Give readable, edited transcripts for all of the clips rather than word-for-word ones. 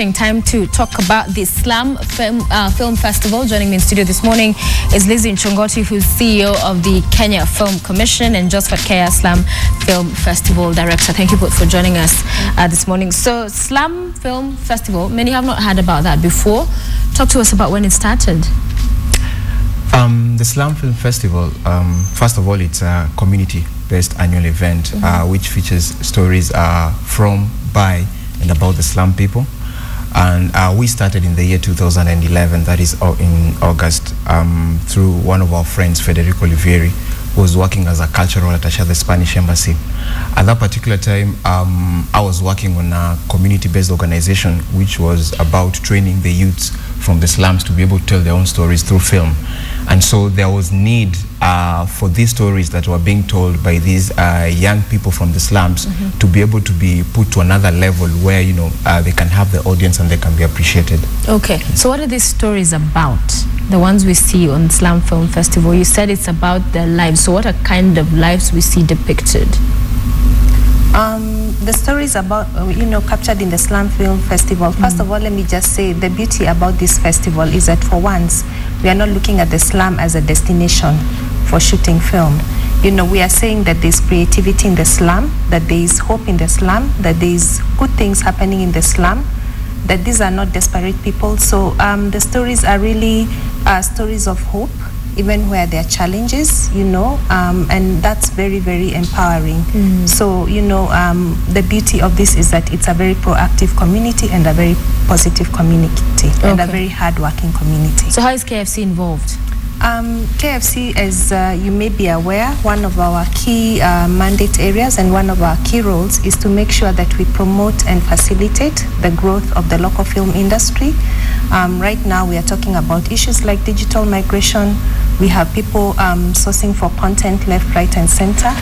exciting time to talk about the Slum Film Festival. Joining me in studio this morning is Lizzie Nchongoti, who's CEO of the Kenya Film Commission, and Josephat Kaya, Slum Film Festival Director. Thank you both for joining us this morning. So, Slum Film Festival, many have not heard about that before. Talk to us about when it started. The Slum Film Festival, first of all, it's a community-based annual event which features stories from, by, and about the slum people. And we started in the year 2011, that is in August, through one of our friends, Federico Olivieri, who was working as a cultural attaché at the Spanish Embassy. At that particular time, I was working on a community-based organization which was about training the youths from the slums to be able to tell their own stories through film. And so there was need for these stories that were being told by these young people from the slums to be able to be put to another level where, you know, they can have the audience and they can be appreciated. Okay, so what are these stories about? The ones we see on Slum Film Festival, you said it's about their lives. So what are kind of lives we see depicted? The stories about, captured in the Slum Film Festival. First of all, let me just say the beauty about this festival is that for once, we are not looking at the slum as a destination for shooting film. You know, we are saying that there's creativity in the slum, that there is hope in the slum, that there is good things happening in the slum, that these are not desperate people. So the stories are really stories of hope, even where there are challenges, and that's very, very empowering. So, the beauty of this is that it's a very proactive community and a very positive community and a very hardworking community. So how is KFC involved? KFC, as you may be aware, one of our key mandate areas and one of our key roles is to make sure that we promote and facilitate the growth of the local film industry. Right now we are talking about issues like digital migration. We have people sourcing for content left, right, and center,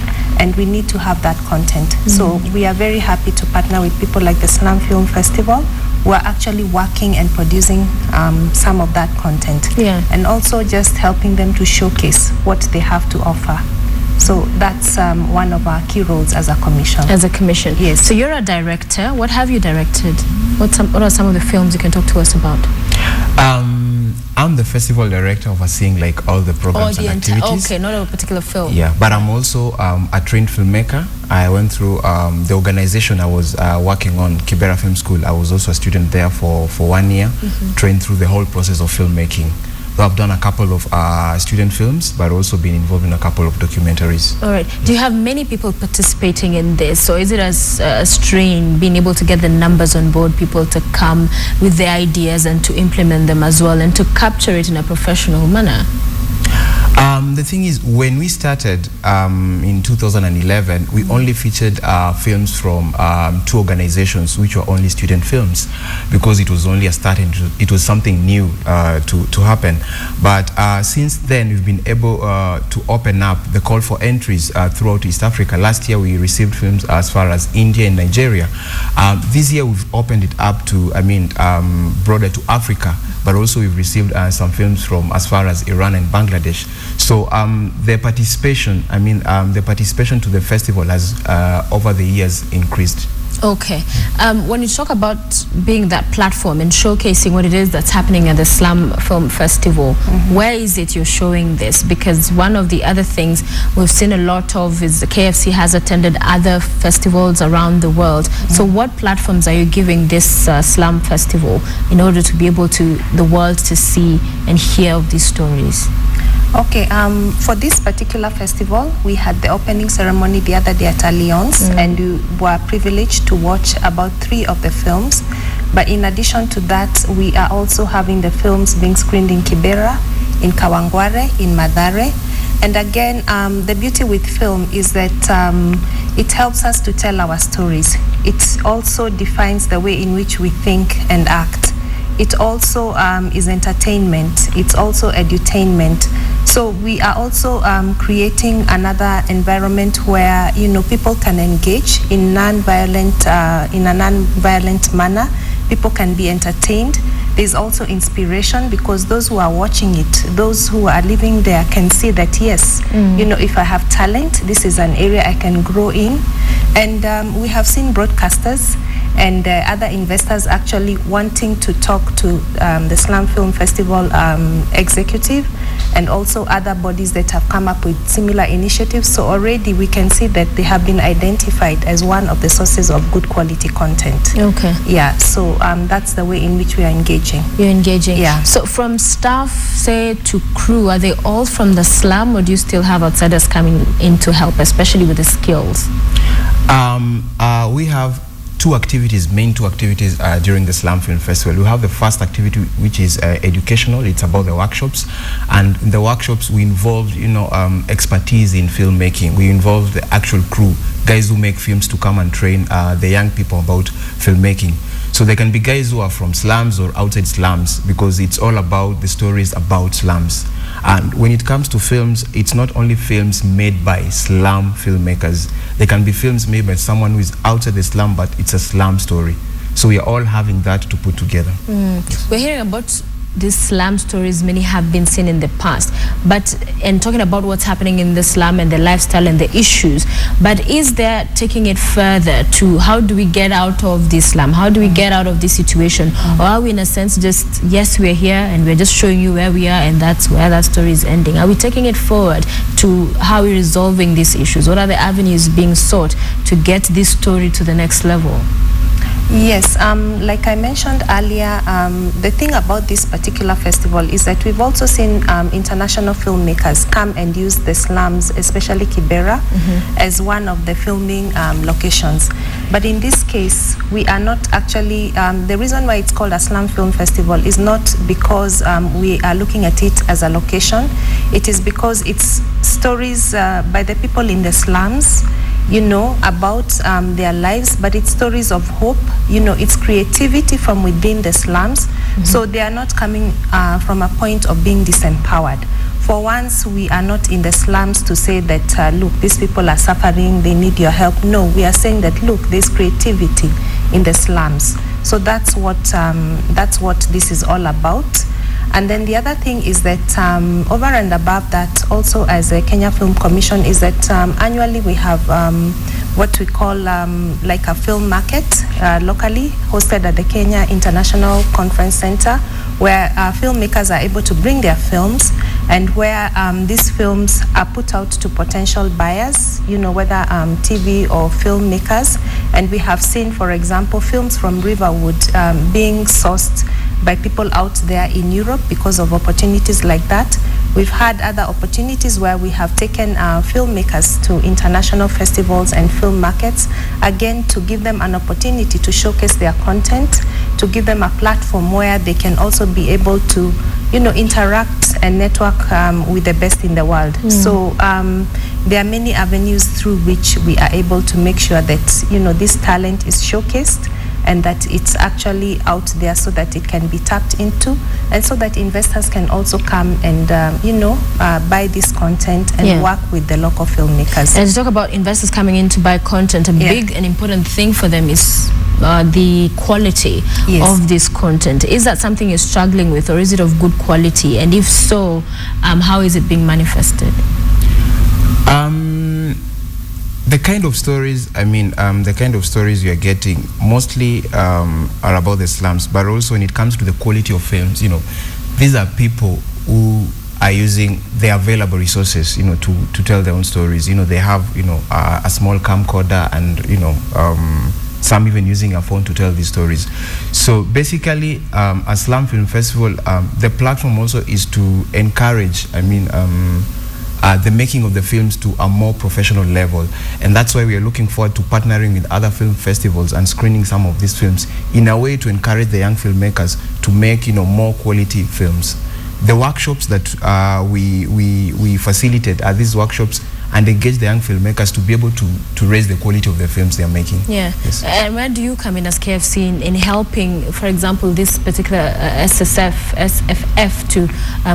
and we need to have that content. So we are very happy to partner with people like the Slum Film Festival, who are actually working and producing some of that content, and also just helping them to showcase what they have to offer. So that's one of our key roles as a commission. As a commission, yes. So you're a director. What have you directed? What are some of the films you can talk to us about? I'm the festival director overseeing like all the programs and activities. Okay, not a particular film. Yeah, but I'm also a trained filmmaker. I went through the organization I was working on, Kibera Film School. I was also a student there for 1 year, trained through the whole process of filmmaking. So I've done a couple of student films, but also been involved in a couple of documentaries. All right. Do you have many people participating in this? Or is it as a strain, being able to get the numbers on board, people to come with their ideas and to implement them as well and to capture it in a professional manner? The thing is, when we started in 2011, we only featured films from 2 organizations, which were only student films, because it was only a start and it was something new to happen. But since then, we've been able to open up the call for entries throughout East Africa. Last year, we received films as far as India and Nigeria. This year, we've opened it up to, broader to Africa, but also we've received some films from as far as Iran and Bangladesh. So the participation, the participation to the festival has over the years increased. Okay. When you talk about being that platform and showcasing what it is that's happening at the Slum Film Festival, where is it you're showing this? Because one of the other things we've seen a lot of is the KFC has attended other festivals around the world. So what platforms are you giving this Slum Festival in order to be able to the world to see and hear of these stories? Okay, for this particular festival, we had the opening ceremony the other day at Alliance, and we were privileged to watch about 3 of the films. But in addition to that, we are also having the films being screened in Kibera, in Kawangware, in Madare. And again, the beauty with film is that it helps us to tell our stories. It also defines the way in which we think and act. It also is entertainment. It's also edutainment. So we are also creating another environment where people can engage in in a non-violent manner. People can be entertained. There's also inspiration, because those who are watching it, those who are living there, can see that yes, if I have talent, this is an area I can grow in. And we have seen broadcasters and other investors actually wanting to talk to the Slum Film Festival executive, and also other bodies that have come up with similar initiatives. So already we can see that they have been identified as one of the sources of good quality content. Okay. Yeah, so that's the way in which we are engaging. You're engaging. Yeah. So from staff, say, to crew, are they all from the slum, or do you still have outsiders coming in to help, especially with the skills? We have main two activities during the Slum Film Festival. We have the first activity, which is educational. It's about the workshops, and in the workshops we involve, expertise in filmmaking. We involve the actual crew, guys who make films, to come and train the young people about filmmaking. So they can be guys who are from slums or outside slums, because it's all about the stories about slums. And when it comes to films, it's not only films made by slum filmmakers. They can be films made by someone who is outside the slum, but it's a slum story. So we are all having that to put together. We're hearing about these slum stories, many have been seen in the past, and talking about what's happening in the slum and the lifestyle and the issues, but is there taking it further to how do we get out of this slum? How do we get out of this situation? Or are we in a sense just, yes, we're here and we're just showing you where we are and that's where that story is ending? Are we taking it forward to how we're resolving these issues? What are the avenues being sought to get this story to the next level? Yes, like I mentioned earlier, the thing about this particular festival is that we've also seen international filmmakers come and use the slums, especially Kibera, as one of the filming locations. But in this case, we are not actually, the reason why it's called a Slum Film Festival is not because we are looking at it as a location. It is because it's stories by the people in the slums, about their lives, but it's stories of hope, it's creativity from within the slums. So they are not coming from a point of being disempowered. For once, we are not in the slums to say that, look, these people are suffering, they need your help. No, we are saying that, look, there's creativity in the slums. So that's what this is all about. And then the other thing is that over and above that, also as a Kenya Film Commission, is that annually we have what we call like a film market locally hosted at the Kenya International Conference Center, where filmmakers are able to bring their films, and where these films are put out to potential buyers, whether TV or filmmakers. And we have seen, for example, films from Riverwood being sourced by people out there in Europe because of opportunities like that. We've had other opportunities where we have taken filmmakers to international festivals and film markets, again, to give them an opportunity to showcase their content, to give them a platform where they can also be able to, interact and network with the best in the world. So there are many avenues through which we are able to make sure that, this talent is showcased, and that it's actually out there so that it can be tapped into, and so that investors can also come and, buy this content and work with the local filmmakers. And to talk about investors coming in to buy content, a big and important thing for them is the quality of this content. Is that something you're struggling with, or is it of good quality? And if so, how is it being manifested? The kind of stories, the kind of stories you're getting mostly are about the slums, but also when it comes to the quality of films, these are people who are using the available resources, to tell their own stories. They have, a small camcorder and, some even using a phone to tell these stories. So basically, a Slum Film Festival, the platform also is to encourage, the making of the films to a more professional level, and that's why we are looking forward to partnering with other film festivals and screening some of these films in a way to encourage the young filmmakers to make more quality films. The workshops that we facilitate are these workshops and engage the young filmmakers to be able to raise the quality of the films they are making. Yes. And where do you come in as KFC in helping, for example, this particular SFF to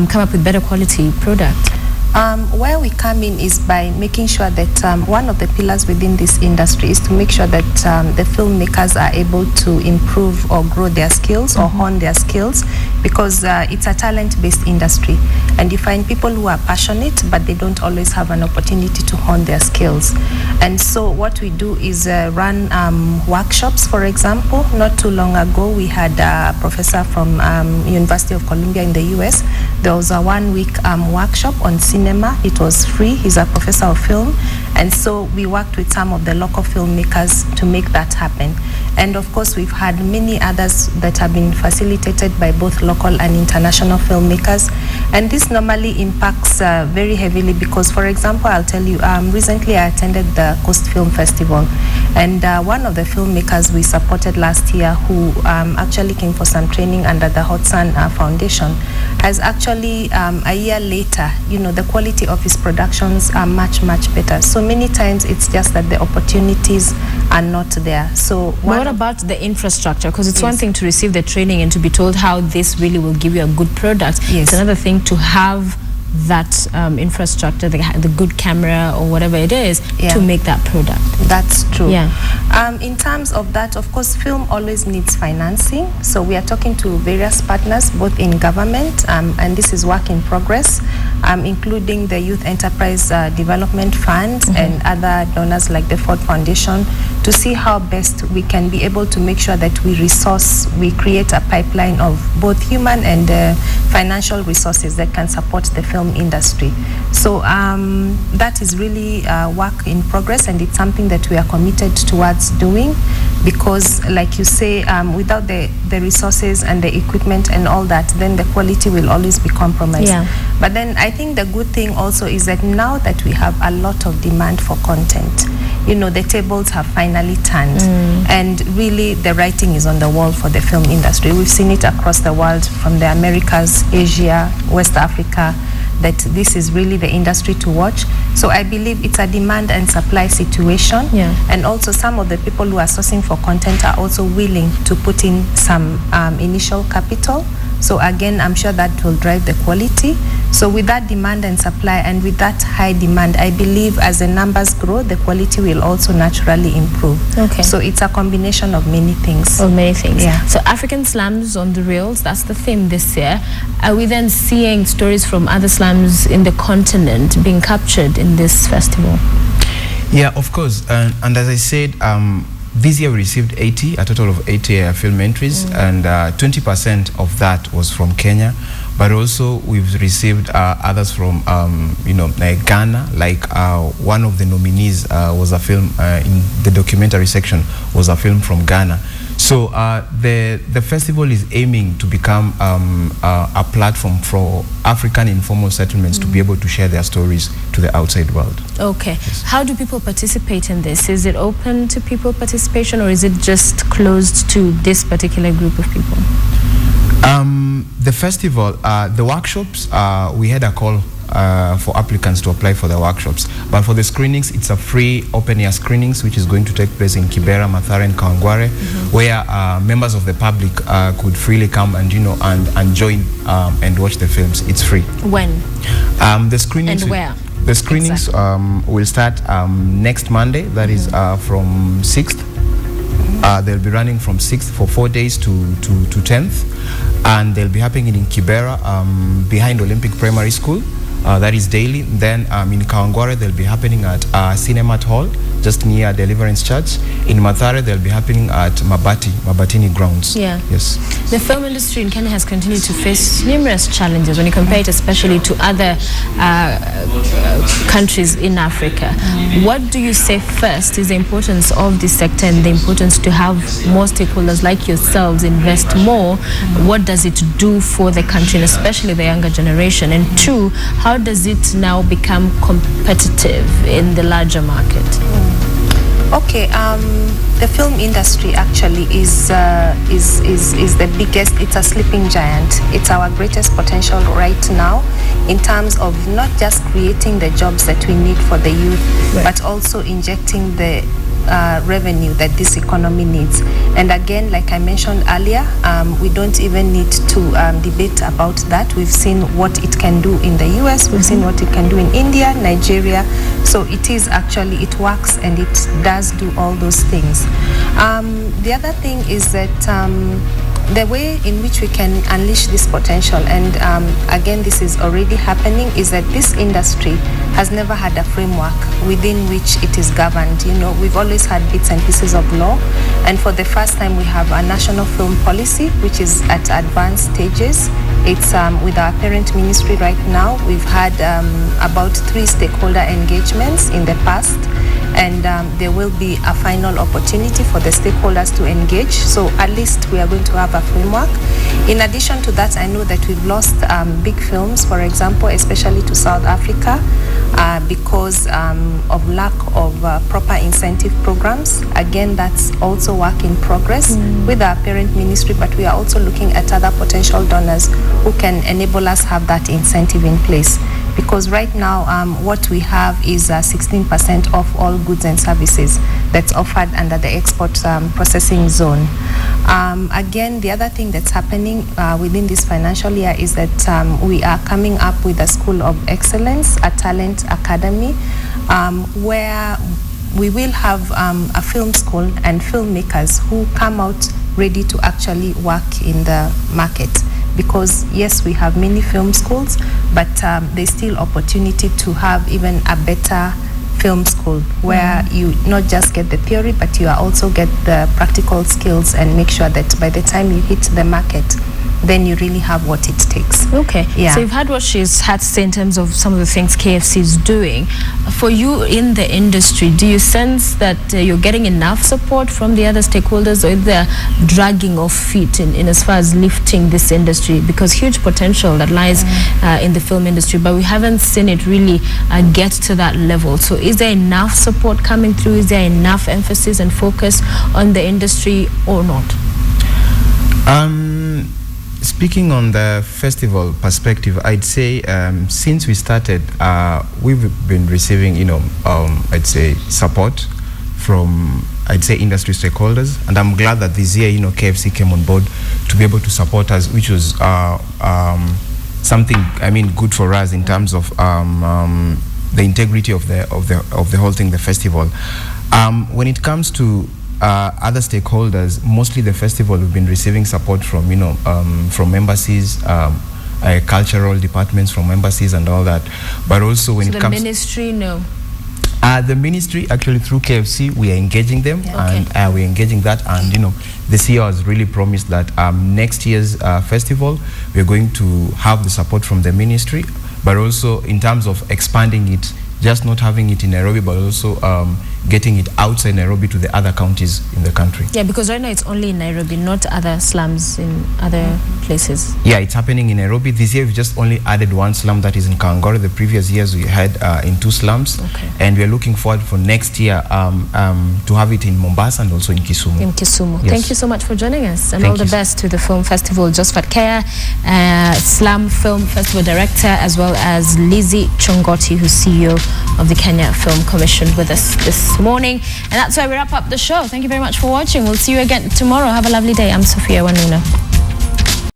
come up with better quality product? Where we come in is by making sure that one of the pillars within this industry is to make sure that the filmmakers are able to improve or grow their skills or hone their skills because it's a talent-based industry, and you find people who are passionate, but they don't always have an opportunity to hone their skills. And so what we do is run workshops. For example, not too long ago, we had a professor from University of Columbia in the US. There was a one-week workshop on cinema. It was free. He's a professor of film. And so we worked with some of the local filmmakers to make that happen. And of course, we've had many others that have been facilitated by both local and international filmmakers. And this normally impacts very heavily because, for example, I'll tell you, recently I attended the Coast Film Festival. And one of the filmmakers we supported last year, who actually came for some training under the Hot Sun Foundation, has actually, a year later, the quality of his productions are much, much better. So many times it's just that the opportunities are not there. So what about the infrastructure? Because it's one thing to receive the training and to be told how this really will give you a good product. It's another thing to have that infrastructure, the good camera or whatever it is, to make that product. That's true. In terms of that, of course, film always needs financing. So we are talking to various partners, both in government, and this is work in progress, including the Youth Enterprise Development Fund and other donors like the Ford Foundation, to see how best we can be able to make sure that we create a pipeline of both human and financial resources that can support the film industry. So that is really work in progress, and it's something that we are committed towards doing, because like you say, without the resources and the equipment and all that, then the quality will always be compromised. But then I think the good thing also is that now that we have a lot of demand for content, the tables have finally turned, and really the writing is on the wall for the film industry. We've seen it across the world, from the Americas, Asia, West Africa, that this is really the industry to watch. So I believe it's a demand and supply situation. And also some of the people who are sourcing for content are also willing to put in some initial capital. So again, I'm sure that will drive the quality. So with that demand and supply, and with that high demand, I believe as the numbers grow, the quality will also naturally improve. So it's a combination of many things. So African slums on the rails, that's the theme this year. Are we then seeing stories from other slums in the continent being captured in this festival? Yeah, of course. And as I said, this year we received a total of 80 film entries, and 20% of that was from Kenya. But also we've received others from, like Ghana. Like one of the nominees was a film in the documentary section, was a film from Ghana. So the festival is aiming to become a platform for African informal settlements to be able to share their stories to the outside world. How do people participate in this? Is it open to people participation, or is it just closed to this particular group of people? The festival, the workshops, we had a call for applicants to apply for the workshops. But for the screenings, it's a free open-air screenings, which is going to take place in Kibera, Mathare, and Kawangware, where members of the public could freely come and and join and watch the films. It's free. When? The screenings. And where? The screenings will start next Monday. That is from 6th. They'll be running from 6th for 4 days to 10th, and they'll be happening in Kibera behind Olympic Primary School. That is daily. Then in Kawangware, they'll be happening at Cinemat Hall, just near Deliverance Church. In Mathare, they'll be happening at Mabatini Grounds. Yes. The film industry in Kenya has continued to face numerous challenges when you compare it especially to other countries in Africa. What do you say first is the importance of this sector and the importance to have more stakeholders like yourselves invest more? What does it do for the country, and especially the younger generation? And two, how does it now become competitive in the larger market? The film industry actually is the biggest. It's a sleeping giant. It's our greatest potential right now, in terms of not just creating the jobs that we need for the youth, but also injecting the revenue that this economy needs. And again, like I mentioned earlier, we don't even need to debate about that. We've seen what it can do in the US, we've seen what it can do in India, Nigeria. So it is actually, it works and it does do all those things. The other thing is that The way in which we can unleash this potential, and again, this is already happening, is that this industry has never had a framework within which it is governed. You know, we've always had bits and pieces of law, and for the first time, we have a national film policy, which is at advanced stages. It's with our parent ministry right now. We've had about 3 stakeholder engagements in the past, and there will be a final opportunity for the stakeholders to engage. So at least we are going to have a framework. In addition to that, I know that we've lost big films, for example, especially to South Africa, because of lack of proper incentive programs. Again, that's also work in progress with our parent ministry, but we are also looking at other potential donors who can enable us have that incentive in place. Because right now, what we have is 16% of all goods and services that's offered under the export processing zone. Again, the other thing that's happening within this financial year is that we are coming up with a School of Excellence, a talent academy, where we will have a film school and filmmakers who come out ready to actually work in the market. Because yes, we have many film schools, but there's still opportunity to have even a better film school where you not just get the theory, but you also get the practical skills and make sure that by the time you hit the market, then you really have what it takes. Okay. Yeah. So you've heard what she's had to say in terms of some of the things KFC is doing. For you in the industry, do you sense that you're getting enough support from the other stakeholders, or is there dragging of feet in as far as lifting this industry? Because huge potential that lies in the film industry, but we haven't seen it really get to that level. So is there enough support coming through? Is there enough emphasis and focus on the industry or not? Speaking on the festival perspective, I'd say since we started, we've been receiving, I'd say support from, I'd say, industry stakeholders, and I'm glad that this year, KFC came on board to be able to support us, which was something, good for us in terms of the integrity of the whole thing, the festival. When it comes to other stakeholders, mostly the festival, we've been receiving support from from embassies, cultural departments from embassies and all that. But also when it comes the ministry, no. The ministry, actually through KFC, we are engaging them, Okay. and we're engaging that. And the CEO has really promised that next year's festival, we're going to have the support from the ministry, but also in terms of expanding it, just not having it in Nairobi, but also getting it outside Nairobi to the other counties in the country. Yeah, because right now it's only in Nairobi, not other slums in other places. Yeah, it's happening in Nairobi. This year we've just only added 1 slum, that is in Kangore. The previous years we had in 2 slums. Okay. And we're looking forward for next year to have it in Mombasa and also in Kisumu. In Kisumu. Yes. Thank you so much for joining us, and Thank all the you. best to the film festival. Josephat Kea, Slum Film Festival Director, as well as Lizzie Chongoti, who's CEO of the Kenya Film Commission, with us this morning. And that's where we wrap up the show. Thank you very much for watching. We'll see you again tomorrow. Have a lovely day. I'm Sophia Wanuna.